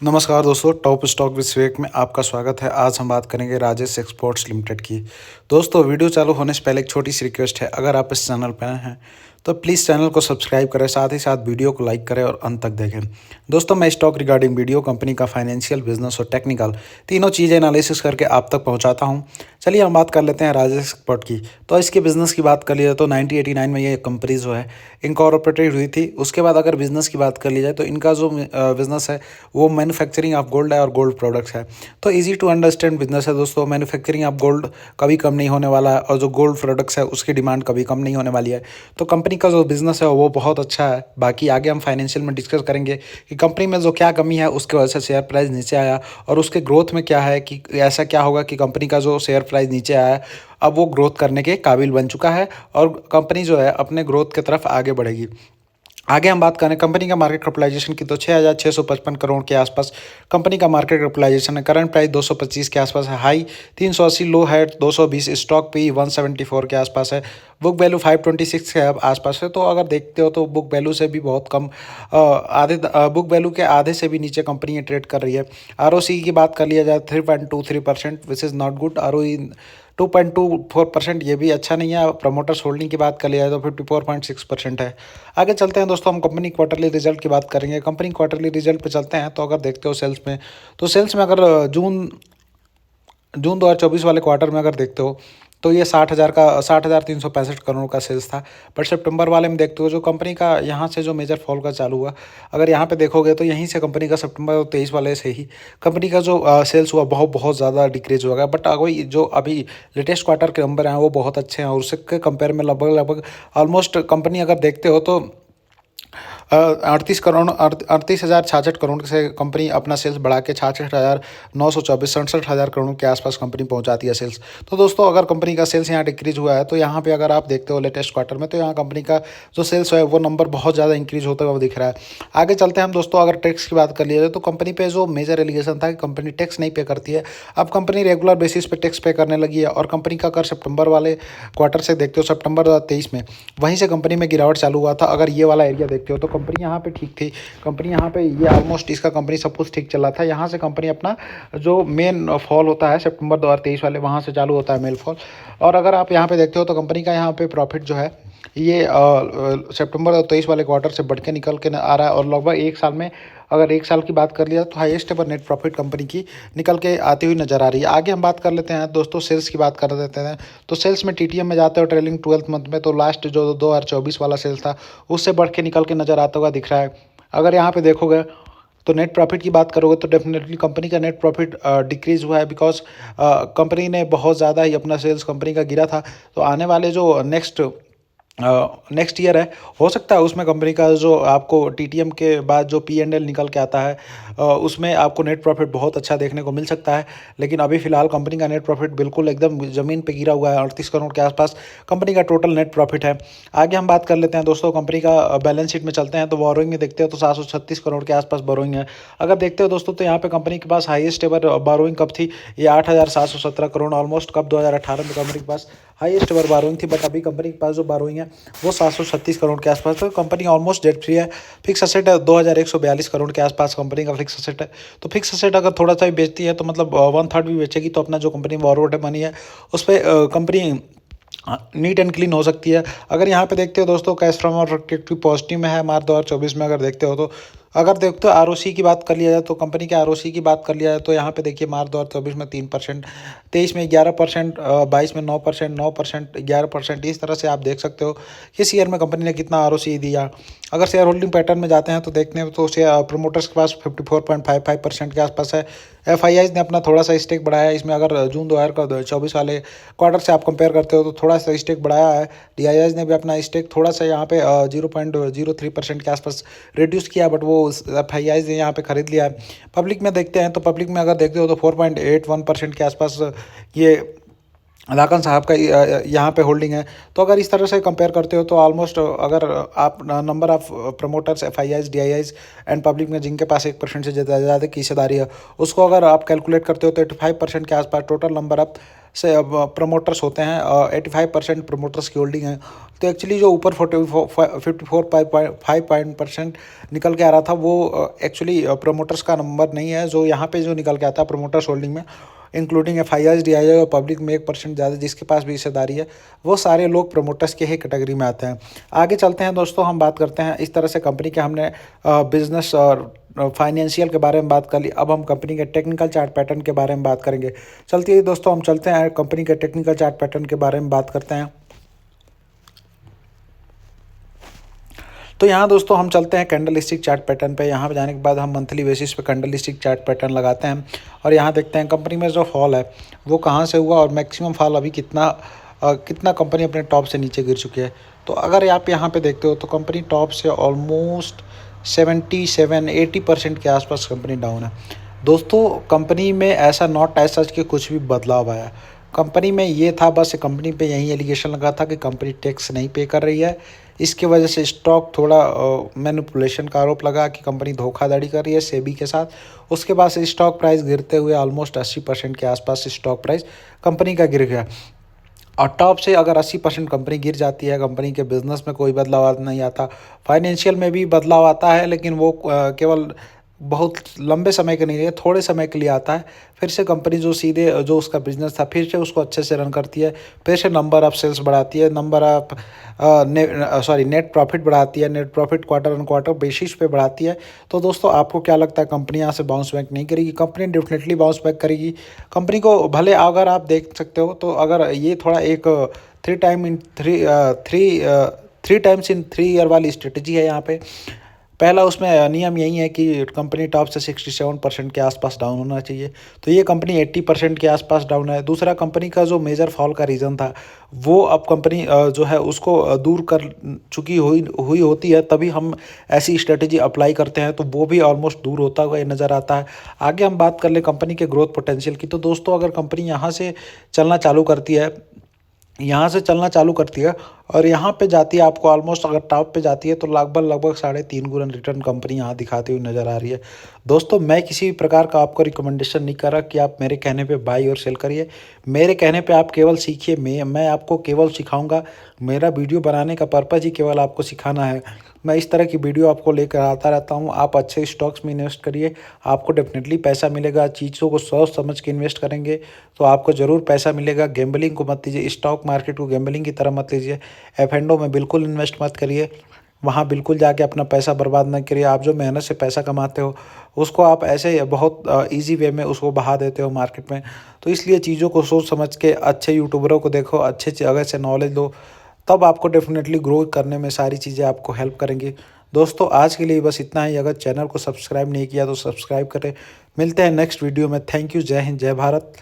नमस्कार दोस्तों, top stock विश्लेषक में आपका स्वागत है। आज हम बात करेंगे राजेश एक्सपोर्ट्स लिमिटेड की। दोस्तों, वीडियो चालू होने से पहले एक छोटी सी रिक्वेस्ट है, अगर आप इस चैनल पर नए हैं तो प्लीज़ चैनल को सब्सक्राइब करें, साथ ही साथ वीडियो को लाइक करें और अंत तक देखें। दोस्तों, मैं स्टॉक रिगार्डिंग वीडियो कंपनी का फाइनेंशियल, बिजनेस और टेक्निकल तीनों चीज़ें एनालिसिस करके आप तक पहुंचाता हूं। चलिए हम बात कर लेते हैं राजेश एक्सपोर्ट की। तो इसके बिजनेस की बात कर लिया तो 1989 में ये कंपनी जो है इनकॉर्पोरेटेड हुई थी। उसके बाद अगर बिजनेस की बात कर ली जाए तो इनका जो बिजनेस है वो मैन्युफैक्चरिंग ऑफ गोल्ड है और गोल्ड प्रोडक्ट्स है। तो इजी टू अंडरस्टैंड बिजनेस है दोस्तों। मैन्युफैक्चरिंग ऑफ गोल्ड कभी कम नहीं होने वाला है और जो गोल्ड प्रोडक्ट्स है उसकी डिमांड कभी कम नहीं होने वाली है। तो कंपनी का जो बिजनेस है वो बहुत अच्छा है। बाकी आगे हम फाइनेंशियल में डिस्कस करेंगे कि कंपनी में जो क्या कमी है उसके वजह से शेयर प्राइस नीचे आया और उसके ग्रोथ में क्या है कि ऐसा क्या होगा कि कंपनी का जो शेयर प्राइस नीचे आया है अब वो ग्रोथ करने के काबिल बन चुका है और कंपनी जो है अपने ग्रोथ की तरफ आगे बढ़ेगी। आगे हम बात करें कंपनी का मार्केट कैपिटलाइजेशन की तो 6,655 करोड़ के आसपास कंपनी का मार्केट कैपिटलाइजेशन है। करंट प्राइस 225 के आसपास है। हाई 380, लो है 220। स्टॉक पी 174 के आसपास है। बुक वैल्यू 526 के आसपास है। तो अगर देखते हो तो बुक वैल्यू से भी बहुत कम, बुक वैल्यू के आधे से भी नीचे कंपनी ये ट्रेड कर रही है। आरओसी की बात कर लिया जाए 3.23%, which is not good. ROE 2.24%, ये भी अच्छा नहीं है। प्रमोटर्स होल्डिंग की बात कर लिया जाए तो 54.6% है। आगे चलते हैं दोस्तों, हम कंपनी क्वार्टरली रिजल्ट की बात करेंगे। कंपनी क्वार्टरली रिजल्ट पे चलते हैं तो अगर देखते हो सेल्स में, तो सेल्स में अगर जून जून 2024 वाले क्वार्टर में अगर देखते हो तो ये 60,365 करोड़ का सेल्स था। बट सितंबर वाले में देखते हो जो कंपनी का यहाँ से जो मेजर फॉल का चालू हुआ, अगर यहाँ पे देखोगे तो यहीं से कंपनी का सितंबर 23 वाले से ही कंपनी का जो सेल्स हुआ बहुत बहुत ज़्यादा डिक्रीज हो गया। बट अगर जो अभी लेटेस्ट क्वार्टर के नंबर हैं वो बहुत अच्छे हैं और उसके कंपेयर में लगभग लगभग ऑलमोस्ट कंपनी अगर देखते हो तो 38,66 करोड़ से कंपनी अपना सेल्स बढ़ा के 66,924, 67,000 करोड़ के आसपास कंपनी पहुंचाती है सेल्स। तो दोस्तों, अगर कंपनी का सेल्स यहाँ डिक्रीज हुआ है तो यहाँ पे अगर आप देखते हो लेटेस्ट क्वार्टर में तो यहाँ कंपनी का जो सेल्स है वो नंबर बहुत ज़्यादा इंक्रीज होता हुआ दिख रहा है। आगे चलते हैं हम दोस्तों, अगर टैक्स की बात कर लिया जाए तो कंपनी पे जो मेजर एलिगेशन था कि कंपनी टैक्स नहीं पे करती है, अब कंपनी रेगुलर बेसिस पे टैक्स पे करने लगी है। और कंपनी का अगर सितंबर वाले क्वार्टर से देखते हो, सितंबर 2023 में वहीं से कंपनी में गिरावट चालू हुआ था। अगर ये वाला एरिया देखते हो तो कंपनी यहाँ पे ठीक थी। कंपनी यहाँ पे ये ऑलमोस्ट इसका कंपनी सब कुछ ठीक चला था। यहाँ से कंपनी अपना जो मेन फॉल होता है सितंबर 2023 वाले, वहाँ से चालू होता है मेन फॉल। और अगर आप यहाँ पे देखते हो तो कंपनी का यहाँ पे प्रॉफिट जो है ये सितंबर 2023 वाले क्वार्टर से बढ़ के निकल के आ रहा है। और लगभग एक साल में, अगर एक साल की बात कर लिया तो highest ever net profit company की निकल के आती हुई नजर आ रही है। आगे हम बात कर लेते हैं दोस्तों, सेल्स की बात कर देते हैं। तो सेल्स में टीटीएम में जाते हो ट्रेलिंग 12 मंथ में, तो लास्ट जो 2024 वाला सेल्स था उससे बढ़ के निकल के नजर आता हुआ दिख रहा है। अगर यहाँ पे देखोगे तो नेट प्रॉफिट की बात करोगे तो डेफिनेटली कंपनी का नेट प्रॉफिट डिक्रीज हुआ है, बिकॉज कंपनी ने बहुत ज़्यादा ही अपना सेल्स कंपनी का गिरा था। तो आने वाले जो नेक्स्ट ईयर है, हो सकता है उसमें कंपनी का जो आपको टीटीएम के बाद जो पी&एल निकल के आता है उसमें आपको नेट प्रॉफिट बहुत अच्छा देखने को मिल सकता है। लेकिन अभी फिलहाल कंपनी का नेट प्रॉफिट बिल्कुल एकदम ज़मीन पे गिरा हुआ है। 38 करोड़ के आसपास कंपनी का टोटल नेट प्रॉफिट है। आगे हम बात कर लेते हैं दोस्तों, कंपनी का बैलेंस शीट में चलते हैं तो बोरोइंग में देखते हो तो 736 करोड़ के आसपास बोरोइंग है। अगर देखते हो दोस्तों तो यहाँ पे कंपनी के पास हाईएस्ट एवर बोरोइंग कब थी, ये 8,717 करोड़ ऑलमोस्ट कब 2018 में कंपनी के पास हाईएस्ट एवर बोरोइंग थी। बट अभी कंपनी के पास जो बोरोइंग है वो 736 करोड़ के आसपास, तो कंपनी ऑलमोस्ट डेट फ्री है। फिक्स असेट है 2,142 करोड़ के आसपास कंपनी का फिक्स असेट है। तो फिक्स असेट अगर थोड़ा सा भी बेचती है तो मतलब 1/3 भी बेचेगी तो अपना जो कंपनी बोरोड मनी है उस पर कंपनी नीट एंड क्लीन हो सकती है। अगर यहाँ पे देखते हो दोस्तों, कैश फ्रॉम और पॉजिटिव में है मार्च 2024 में। अगर देखते हो तो अगर देखते हो आरओसी की बात कर लिया जाए तो कंपनी के आरओसी की बात कर लिया जाए तो यहाँ पे देखिए मार्च 2024 में 3%, 23 में 11%, 22 में 9%, 9%, 11%, इस तरह से आप देख सकते हो इस ईयर में कंपनी ने कितना आरओसी दिया। अगर शेयर होल्डिंग पैटर्न में जाते हैं तो देखने में तो शेयर प्रमोटर्स के पास 54.55% के आसपास है। एफआईआईज ने अपना थोड़ा सा स्टेक बढ़ाया इसमें। अगर जून 2024 वाले क्वार्टर से आप कंपेयर करते हो तो थोड़ा सा स्टेक बढ़ाया है। डीआईआईज ने भी अपना स्टेक थोड़ा सा यहाँ पे 0.03% के आसपास रिड्यूस किया, बट वो एफआईआईज ने यहाँ पे खरीद लिया है। पब्लिक में देखते हैं तो पब्लिक में अगर देखते हो तो 4.81% के आसपास ये लाखन साहब का यहाँ पे होल्डिंग है। तो अगर इस तरह से कंपेयर करते हो तो ऑलमोस्ट अगर आप number of promoters, FIIs, DIIs and public में जिनके पास 1% से ज़्यादा की हिस्सेदारी है, उसको अगर आप कैलकुलेट करते हो तो 85% के आसपास टोटल नंबर ऑफ से प्रमोटर्स होते हैं और 85% प्रमोटर्स की होल्डिंग है। तो एक्चुअली जो ऊपर 54.5% निकल के आ रहा था वो एक्चुअली प्रमोटर्स का नंबर नहीं है। जो यहाँ पे जो निकल के आता है प्रमोटर्स होल्डिंग में, इंक्लूडिंग एफआईआईज, डीआईआई और पब्लिक में 1% ज़्यादा जिसके पास भी हिस्सेदारी है, वो सारे लोग प्रमोटर्स के ही कैटेगरी में आते हैं। आगे चलते हैं दोस्तों, हम बात करते हैं इस तरह से कंपनी के हमने बिजनेस और फाइनेंशियल के बारे में बात कर ली। अब हम कंपनी के टेक्निकल चार्ट पैटर्न के बारे में बात करेंगे। चलते ही दोस्तों हम चलते हैं कंपनी के टेक्निकल चार्ट पैटर्न के बारे में बात करते हैं। तो यहाँ दोस्तों हम चलते हैं कैंडल स्टिक चार्ट पैटर्न पे। यहाँ पे जाने के बाद हम मंथली बेसिस पे कैंडल स्टिक चार्ट पैटर्न लगाते हैं और यहाँ देखते हैं कंपनी में जो फॉल है वो कहाँ से हुआ और मैक्सिमम फॉल अभी कितना कंपनी अपने टॉप से नीचे गिर चुकी है। तो अगर आप यहाँ पे देखते हो तो कंपनी टॉप से ऑलमोस्ट 77-80% के आसपास कंपनी डाउन है। दोस्तों कंपनी में ऐसा नॉट एज सच कि कुछ भी बदलाव आया। कंपनी में ये था, बस कंपनी पे यही एलिगेशन लगा था कि कंपनी टैक्स नहीं पे कर रही है। इसके वजह से स्टॉक थोड़ा मैनिपुलेशन का आरोप लगा कि कंपनी धोखाधड़ी कर रही है सेबी के साथ। उसके बाद से स्टॉक प्राइस गिरते हुए ऑलमोस्ट 80% के आसपास स्टॉक प्राइस कंपनी का गिर गया। और टॉप से अगर 80% कंपनी गिर जाती है, कंपनी के बिजनेस में कोई बदलाव नहीं आता, फाइनेंशियल में भी बदलाव आता है लेकिन वो केवल बहुत लंबे समय के नहीं है, थोड़े समय के लिए आता है। फिर से कंपनी जो उसका बिजनेस था फिर से उसको अच्छे से रन करती है, फिर से नंबर ऑफ सेल्स बढ़ाती है, नंबर ऑफ नेट प्रॉफिट बढ़ाती है, net profit quarter on quarter basis पे बढ़ाती है। तो दोस्तों आपको क्या लगता है कंपनी यहाँ से बाउंस बैक नहीं करेगी? कंपनी डेफिनेटली बाउंस बैक करेगी। कंपनी को भले अगर आप देख सकते हो तो अगर ये थोड़ा एक 3 टाइम्स इन 3 ईयर वाली स्ट्रेटजी है। यहाँ पे पहला उसमें नियम यही है कि कंपनी टॉप से 67% के आसपास डाउन होना चाहिए। तो ये कंपनी 80% के आसपास डाउन है। दूसरा, कंपनी का जो मेजर फॉल का रीज़न था वो अब कंपनी जो है उसको दूर कर चुकी हुई होती है, तभी हम ऐसी स्ट्रेटजी अप्लाई करते हैं तो वो भी ऑलमोस्ट दूर होता हुआ नज़र आता है। आगे हम बात कर ले कंपनी के ग्रोथ पोटेंशियल की। तो दोस्तों अगर कंपनी यहाँ से चलना चालू करती है और यहाँ पे जाती है, आपको ऑलमोस्ट अगर टॉप पे जाती है तो लगभग 3.5 गुना रिटर्न कंपनी यहाँ दिखाती हुई नज़र आ रही है। दोस्तों मैं किसी भी प्रकार का आपको रिकमेंडेशन नहीं कर रहा कि आप मेरे कहने पे बाई और सेल करिए। मेरे कहने पे आप केवल सीखिए। मैं आपको केवल सिखाऊंगा। मेरा वीडियो बनाने का पर्पज़ ही केवल आपको सिखाना है। मैं इस तरह की वीडियो आपको लेकर आता रहता हूँ। आप अच्छे स्टॉक्स में इन्वेस्ट करिए, आपको डेफिनेटली पैसा मिलेगा। चीज़ों को सोच समझ के इन्वेस्ट करेंगे तो आपको ज़रूर पैसा मिलेगा। गैम्बलिंग को मत लीजिए, स्टॉक मार्केट को गैम्बलिंग की तरह मत लीजिए। एफ&ओ में बिल्कुल इन्वेस्ट मत करिए, वहाँ बिल्कुल जाके अपना पैसा बर्बाद न करिए। आप जो मेहनत से पैसा कमाते हो उसको आप ऐसे बहुत इजी वे में उसको बहा देते हो मार्केट में। तो इसलिए चीज़ों को सोच समझ के अच्छे यूट्यूबरों को देखो, अच्छे जगह से नॉलेज लो, तब आपको डेफिनेटली ग्रो करने में सारी चीज़ें आपको हेल्प करेंगी। दोस्तों आज के लिए बस इतना ही। अगर चैनल को सब्सक्राइब नहीं किया तो सब्सक्राइब करें। मिलते हैं नेक्स्ट वीडियो में। Thank you. जय हिंद, जय भारत।